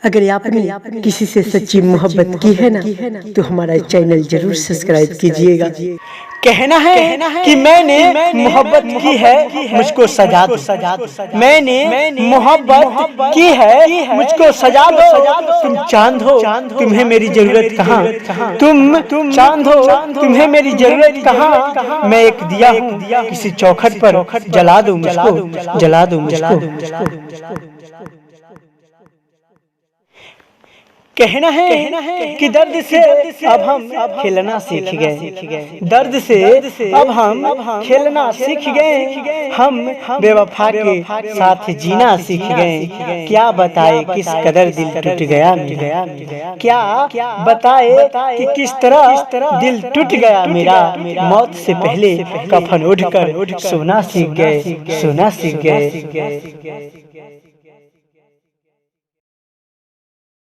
अगर आपने किसी से सच्ची मोहब्बत की है ना तो हमारा चैनल जरूर सब्सक्राइब कीजिएगा। कहना है कि मैंने मोहब्बत की है, मुझको सजा दो। मैंने मोहब्बत की है, मुझको सजा दो। तुम चांद हो, तुम्हें मेरी जरूरत कहाँ। तुम चांद हो, तुम्हें मेरी जरूरत कहाँ। मैं एक दिया हूँ, किसी चौखट पर जला दो मुझको, जला दो मुझको। कहना है कि दर्द से अब हम खेलना सीख गए, दर्द से अब हम खेलना सीख गए। हम बेवफा के साथ जीना सीख गए। क्या बताए किस कदर दिल टूट गया मेरा, क्या बताए कि किस तरह दिल टूट गया मेरा। मौत से पहले कफन उड़कर सोना सीख गए, सोना सीख गए।